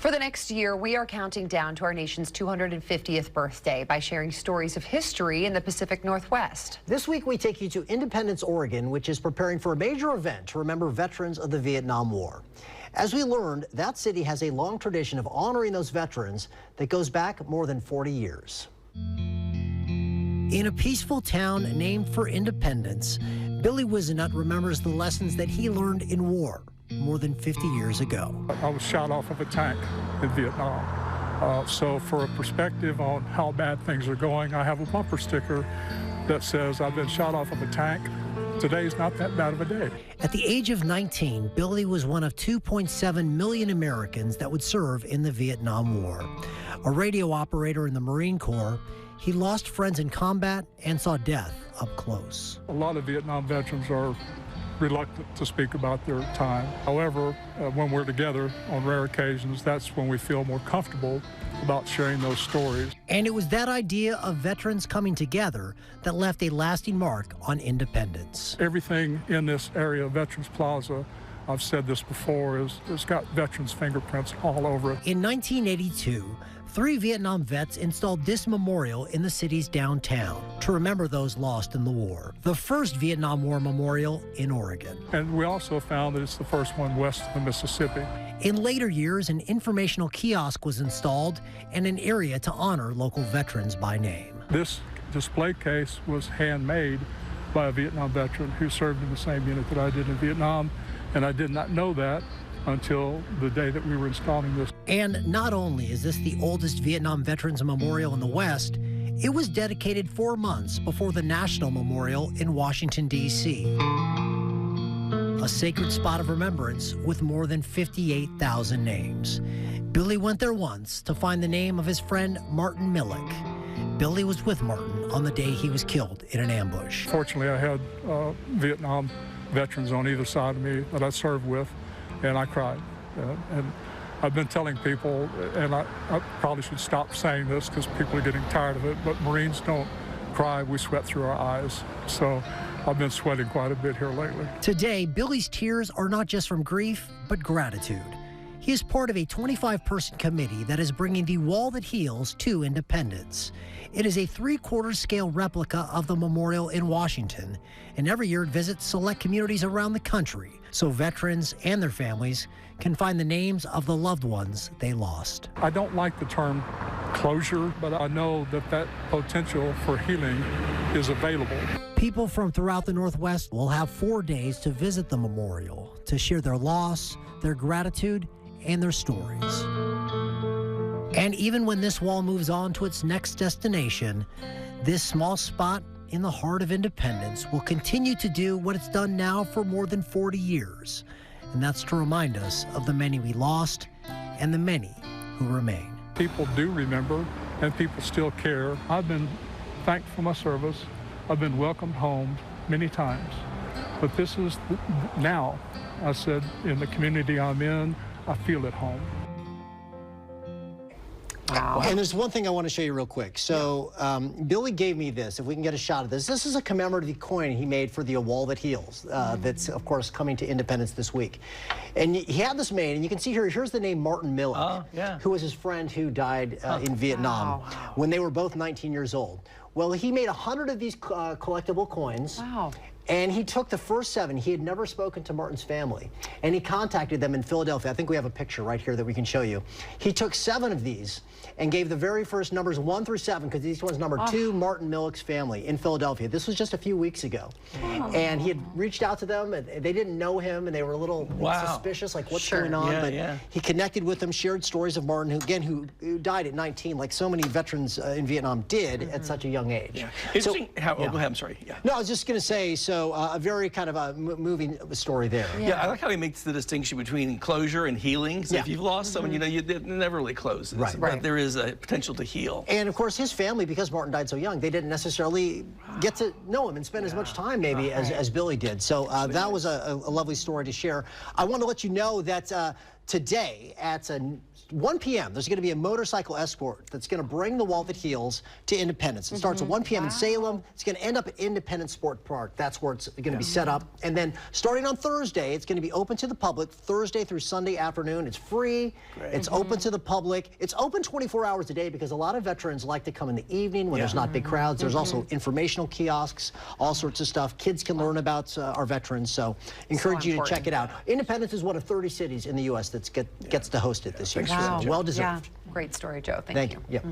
For the next year, we are counting down to our nation's 250th birthday by sharing stories of history in the Pacific Northwest. This week, we take you to Independence, Oregon, which is preparing for a major event to remember veterans of the Vietnam War. As we learned, that city has a long tradition of honoring those veterans that goes back more than 40 years. In a peaceful town named for independence, Billy Wisenut remembers the lessons that he learned in war more than 50 years ago. I was shot off of a tank in Vietnam. So for a perspective on how bad things are going, I have a bumper sticker that says I've been shot off of a tank. Today's not that bad of a day. At the age of 19, Billy was one of 2.7 million Americans that would serve in the Vietnam War. A radio operator in the Marine Corps, he lost friends in combat and saw death up close. A lot of Vietnam veterans are reluctant to speak about their time. However, when we're together on rare occasions, that's when we feel more comfortable about sharing those stories. And it was that idea of veterans coming together that left a lasting mark on independence. Everything in this area of Veterans Plaza, I've said this before, it's got veterans' fingerprints all over it. In 1982, 3 Vietnam vets installed this memorial in the city's downtown to remember those lost in the war. The first Vietnam War memorial in Oregon. And we also found that it's the first one west of the Mississippi. In later years, an informational kiosk was installed and an area to honor local veterans by name. This display case was handmade by a Vietnam veteran who served in the same unit that I did in Vietnam, and I did not know that until the day that we were installing this. And not only is this the oldest Vietnam Veterans Memorial in the West, it was dedicated 4 months before the National Memorial in Washington, D.C. A sacred spot of remembrance with more than 58,000 names. Billy went there once to find the name of his friend Martin Millick. Billy was with Martin on the day he was killed in an ambush. Fortunately, I had Vietnam veterans on either side of me that I served with, and I cried. And I've been telling people, and I probably should stop saying this because people are getting tired of it, but Marines don't cry, we sweat through our eyes. So I've been sweating quite a bit here lately. Today, Billy's tears are not just from grief, but gratitude. He is part of a 25-person committee that is bringing the Wall That Heals to Independence. It is a 3/4 scale replica of the memorial in Washington, and every year it visits select communities around the country so veterans and their families can find the names of the loved ones they lost. I don't like the term closure, but I know that potential for healing is available. People from throughout the Northwest will have 4 days to visit the memorial to share their loss, their gratitude, and their stories. And even when this wall moves on to its next destination, this small spot in the heart of Independence will continue to do what it's done now for more than 40 years. And that's to remind us of the many we lost and the many who remain. People do remember, and people still care. I've been thanked for my service. I've been welcomed home many times. But this is now, I said, in the community I'm in, I feel at home. Wow. And there's one thing I want to show you real quick. So Billy gave me this, if we can get a shot of this. This is a commemorative coin he made for the Wall That Heals that's, of course, coming to Independence this week. And he had this made, and you can see here, here's the name Martin Millick, who was his friend who died in Vietnam when they were both 19 years old. Well, he made 100 of these collectible coins. Wow. And he took the first 7. He had never spoken to Martin's family. And he contacted them in Philadelphia. I think we have a picture right here that we can show you. He took 7 of these and gave the very first numbers 1 through 7, because each one's number 2, Martin Millick's family in Philadelphia. This was just a few weeks ago. And he had reached out to them, and they didn't know him, and they were a little suspicious, like, what's going on? But he connected with them, shared stories of Martin, who died at 19, like so many veterans in Vietnam did at such a young age. Interesting how, go ahead, I'm sorry. No, I was just going to say, so a very kind of a moving story there. I like how he makes the distinction between closure and healing. So if you've lost someone, you know, you never really close. But there is a potential to heal. And of course, his family, because Martin died so young, they didn't necessarily get to know him and spend as much time maybe as Billy did. So that was a lovely story to share. I want to let you know that today at 1 p.m., there's going to be a motorcycle escort that's going to bring the wall that heals to Independence. It starts at 1 p.m. in Salem. It's going to end up at Independence Sport Park. That's where it's going to be set up. And then starting on Thursday, it's going to be open to the public Thursday through Sunday afternoon. It's free. Great. It's open to the public. It's open 24 hours a day because a lot of veterans like to come in the evening when there's not big crowds. There's also informational kiosks, all sorts of stuff. Kids can learn about our veterans. So encourage you to check it out. Independence is one of 30 cities in the U.S. that gets to host it this year. Wow. So well deserved. Yeah. Great story, Joe. Thank Thank you. you. Yep.